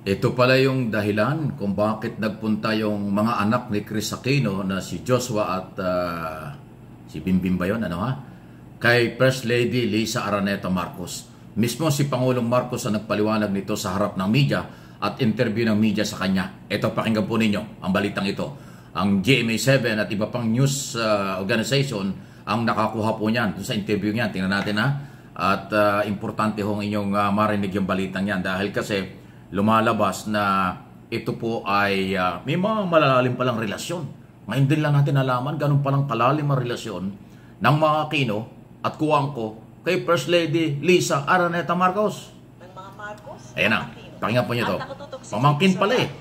Ito pala yung dahilan kung bakit nagpunta yung mga anak ni Chris Aquino na si Joshua at si Bimbim ba yun, kay First Lady Lisa Araneta Marcos. Mismo si Pangulong Marcos ang nagpaliwanag nito sa harap ng media at interview ng media sa kanya. Ito, pakinggan po ninyo ang balitang ito. Ang GMA7 at iba pang news organization ang nakakuha po niyan sa interview niyan. Tingnan natin At importante hong inyong marinig yung balitang yan dahil kasi lumalabas na ito po ay may mga malalalim palang relasyon. Ngayon din lang natin nalaman ganun palang kalalim ang relasyon ng mga Aquino at Cuangco kay First Lady Lisa Araneta Marcos. Ng mga Marcos? Ayan na, pakinggan po nyo ito. Pamangkin pala eh.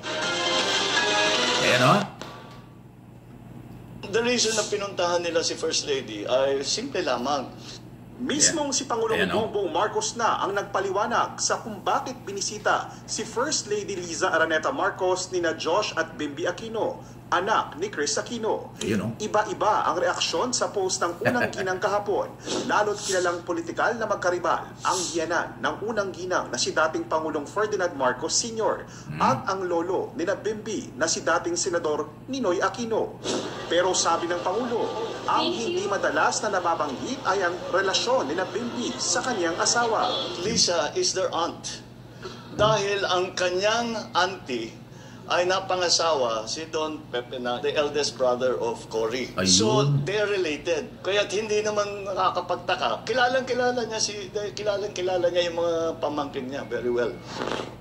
Ayan o. The reason na pinuntahan nila si First Lady ay simple lamang. Mismong si Pangulong Bongbong Marcos na ang nagpaliwanag sa kung bakit binisita si First Lady Liza Araneta Marcos nina Josh at Bimbi Aquino, anak ni Chris Aquino. Iba-iba ang reaksyon sa post ng unang ginang kahapon, lalo't kilalang politikal na magkaribal ang biyanan ng unang ginang na si dating Pangulong Ferdinand Marcos Sr. at ang lolo nina Bimbi na si dating Senador Ninoy Aquino. Pero sabi ng Pangulo, ang hindi madalas na nababanggit ay ang relasyon nina Bimbi sa kanyang asawa. Lisa is their aunt. Dahil ang kanyang auntie ay napangasawa si Don Pepe na the eldest brother of Cory. So they're related. Kaya't hindi naman nakakapagtaka. Kilalang-kilala niya yung mga pamangkin niya very well.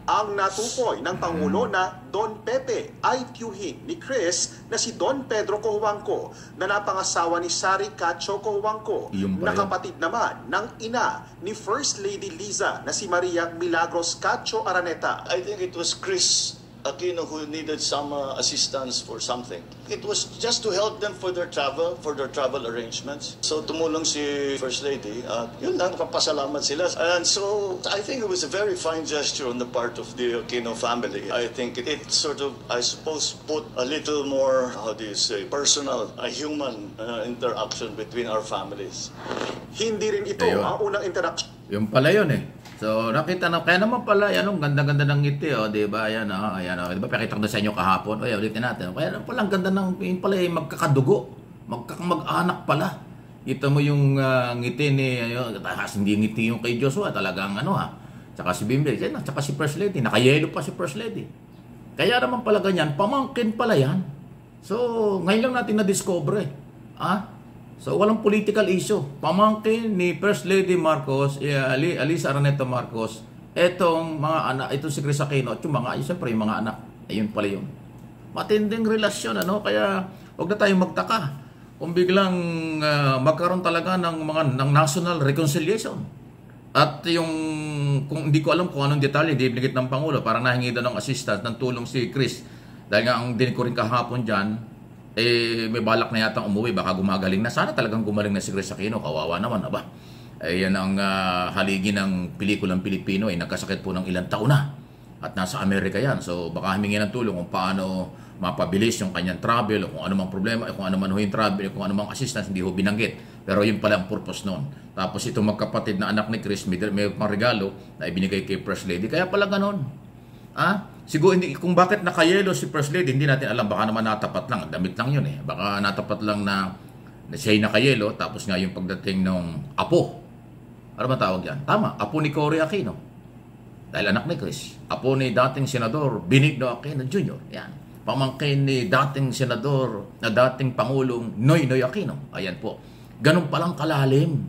Ang natukoy ng Pangulo na Don Pepe ay tiyuhin ni Chris na si Don Pedro Cojuangco na napangasawa ni Sari Cacho Cojuangco na kapatid naman ng ina ni First Lady Liza na si Maria Milagros Cacho Araneta. I think it was Chris Aquino who needed some assistance for something. It was just to help them for their travel arrangements. So tumulong si First Lady at yun lang, papasalamat sila. And so I think it was a very fine gesture on the part of the Aquino family. I think it sort of, I suppose, put a little more, how do you say, personal, a human interaction between our families. Hindi rin ito ang unang interaction. Yung pala yun eh. So, nakita na, kaya naman pala, ganda-ganda ng ngiti, di ba? Ayan, di ba? Pakita ko na sa inyo kahapon. O, ulitin natin. Kaya pala, ang ganda ng, yun pala, magkakadugo. Mag-anak pala. Kita mo yung ngiti ni, hindi ngiti yung kay Joshua, talagang Tsaka si Bimbe, tsaka si First Lady. Nakayelo pa si First Lady. Kaya naman pala ganyan, pamangkin pala yan. So, ngayon lang natin na-discover So, walang political issue. Pamangkin ni First Lady Marcos, Lisa Araneta Marcos, etong mga anak, itong si Chris Aquino, at yung siyempre yung mga anak. Ayun pala yun. Matinding relasyon, Kaya, huwag na tayong magtaka. Kung biglang magkaroon talaga ng national reconciliation. At yung, kung hindi ko alam kung anong detalye, dinigit ng Pangulo, parang nahingi daw ng assistance, ng tulong si Chris. Dahil nga, ang dinig ko rin kahapon dyan, may balak na yata umuwi, baka gumagaling na. Sana talagang gumaling na si Chris Aquino, kawawa naman, yan ang haligi ng pelikulang Pilipino, nagkasakit po ng ilang taon na. At nasa Amerika yan. So baka humingi ng tulong kung paano mapabilis yung kanyang travel, o kung ano mang problema, kung ano man yung travel, kung ano mang assistance, hindi ho binanggit. Pero yun pala ang purpose noon. Tapos itong magkapatid na anak ni Chris, may pang regalo na ibinigay kay First Lady. Kaya pala ganon. Siguro kung bakit nakayelo si First Lady, hindi natin alam. Baka naman natapat lang, damit lang yun Baka natapat lang na siya'y nakayelo, tapos nga yung pagdating ng apo. Ano ba tawag yan? Tama, apo ni Cory Aquino. Dahil anak ni Chris. Apo ni dating Senador Benigno Aquino Jr. Yan. Pamangkin ni dating Senador na dating Pangulong Noynoy Aquino. Ayan po. Ganun palang kalalim.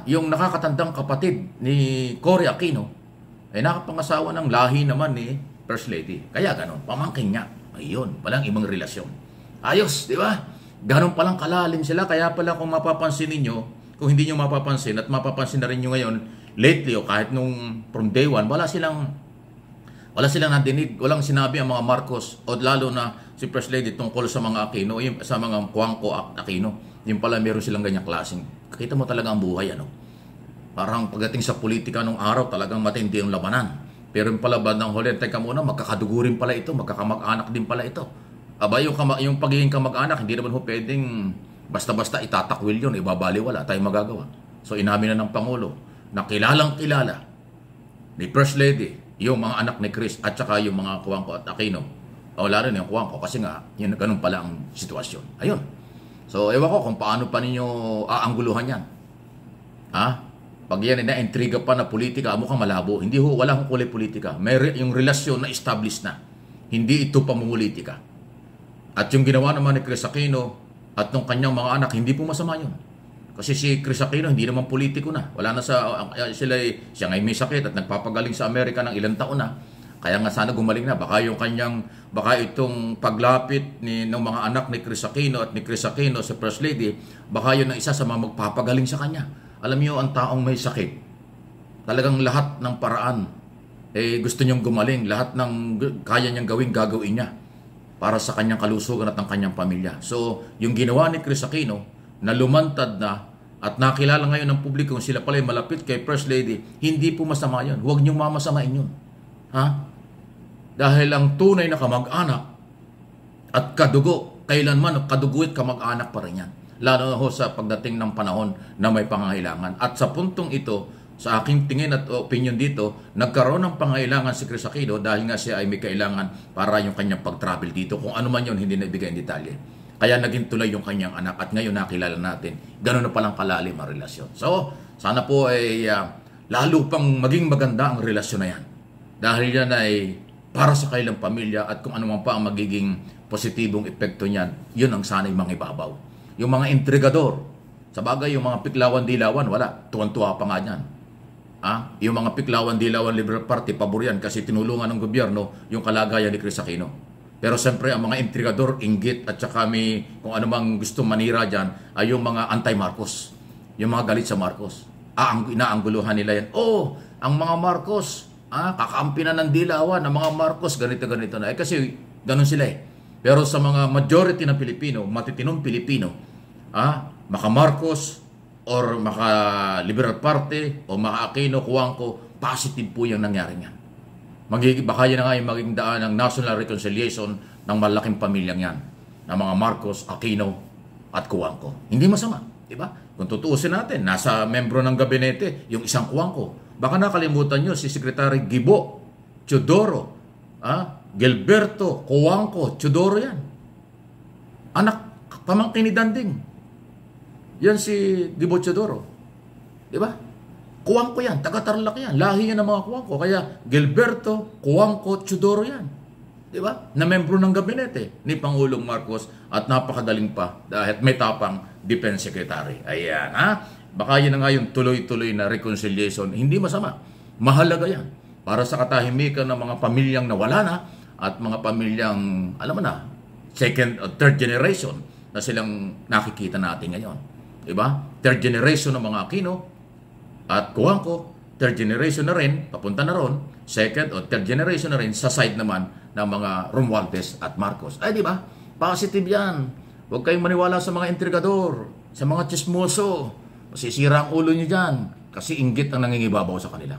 Yung nakakatandang kapatid ni Cory Aquino, ay nakapangasawa ng lahi naman ni First Lady. Kaya ganon, pamangkin niya. Ayun, palang ibang relasyon. Ayos, di ba? Ganon palang kalalim sila. Kaya pala kung mapapansin ninyo, kung hindi nyo mapapansin at mapapansin na rin nyo ngayon, lately o kahit nung from day one, wala silang nadinig, walang sinabi ang mga Marcos o lalo na si First Lady tungkol sa mga Aquino, sa mga Cuangco Aquino. Yung pala meron silang ganyang klaseng. Kita mo talaga ang buhay, Parang pagdating sa politika nung araw, talagang matindi yung labanan. Pero yung pala bandang huli, teka muna, magkakadugo rin pala ito, magkakamag-anak din pala ito. Yung pagiging kamag-anak, hindi naman pwedeng basta-basta itatakwil yun, ibabaliwala, tayong magagawa. So inamin na ng Pangulo na kilalang-kilala ni First Lady yung mga anak ni Chris at saka yung mga Cuangco at Aquino. O lalo na yung Cuangco kasi nga, yun, ganun pala ang sitwasyon. Ayun. So, ewan ko kung paano pa ninyo aangguluhan yan. Ha? Pag yan na intriga pa na politika, mukhang malabo. Hindi ho, wala akong kulay politika. Yung relasyon na established na. Hindi ito pamumulitika. At yung ginawa naman ni Chris Aquino at ng kanyang mga anak, hindi po masama yun. Kasi si Chris Aquino, hindi naman politiko na. Wala na siya ngay may sakit at nagpapagaling sa Amerika ng ilang taon na. Kaya nga sana gumaling na. Baka itong paglapit ng mga anak ni Chris Aquino at ni Chris Aquino sa First Lady, baka yun ang isa sa mga magpapagaling sa kanya. Alam niyo, ang taong may sakit, talagang lahat ng paraan, gusto niyang gumaling. Lahat ng kaya niyang gagawin niya para sa kanyang kalusugan at ang kanyang pamilya. So, yung ginawa ni Chris Aquino, na lumantad na at nakilala ngayon ng publiko kung sila pala malapit kay First Lady, hindi po masama yun. Huwag niyong mamasamain yun. Ha? Dahil ang tunay na kamag-anak at kadugo, kailanman kaduguit kamag-anak pa rin yan. Lalo na ho sa pagdating ng panahon na may pangangailangan. At sa puntong ito, sa aking tingin at opinion dito, nagkaroon ng pangangailangan si Chris Aquino dahil nga siya ay may kailangan para yung kanyang pag-travel dito. Kung ano man yun, hindi naibigay in detalye. Kaya naging tuloy yung kanyang anak at ngayon nakilala natin. Gano'n na palang kalalim ang relasyon. So, sana po ay lalo pang maging maganda ang relasyon na yan. Dahil yan ay para sa kailang pamilya at kung ano man pa ang magiging positibong epekto niyan, yun ang sana'y mangibabaw. Yung mga intrigador, sa bagay yung mga piklawan-dilawan, wala. Tuwan-tuwa pa nga yan. Yung mga piklawan-dilawan Liberal Party, pabor yan kasi tinulungan ng gobyerno yung kalagayan ni Chris Aquino. Pero siyempre, ang mga intrigador, inggit, at saka may kung ano mang gusto manira dyan, ay yung mga anti-Marcos. Yung mga galit sa Marcos. Inaangguluhan nila yan. Ang mga Marcos, kakampi na ng dilawan, ang mga Marcos, ganito-ganito na. Kasi ganun sila eh. Pero sa mga majority ng Pilipino, matitinong Pilipino, maka Marcos, or maka Liberal Party, o maka Aquino, Cuangco, positive po yung nangyari niyan. Baka yan na nga yung maging daan ng national reconciliation ng malaking pamilyang yan. Ng mga Marcos, Aquino, at Cuangco. Hindi masama, di ba? Kung tutuusin natin, nasa membro ng gabinete, yung isang Cuangco. Baka nakalimutan nyo si Secretary Gibo Teodoro, Gilberto Cuangco Teodoro yan. Anak, pamangkin ni Danding. Yan si Gibo Teodoro. Di ba? Cuangco yan, taga-Tarlac yan. Lahi yan ng mga Cuangco. Kaya Gilberto Cuangco Teodoro yan. Di ba? Na membro ng gabinete ni Pangulong Marcos at napakadaling pa dahil may tapang Defense Secretary. Ayan, Baka yun na nga yung tuloy-tuloy na reconciliation. Hindi masama. Mahalaga yan. Para sa katahimikan ng mga pamilyang nawala na at mga pamilyang, alam mo na, second or third generation na silang nakikita natin ngayon. Di ba? Third generation ng mga Aquino at Cuangco, third generation na rin, papunta na ron, second or third generation na rin sa side naman ng mga Romualdez at Marcos. Ay, di ba? Positive yan. Huwag kayong maniwala sa mga intrigador, sa mga chismoso. Masisira ang ulo nyo dyan kasi inggit ang nangingibabaw sa kanila.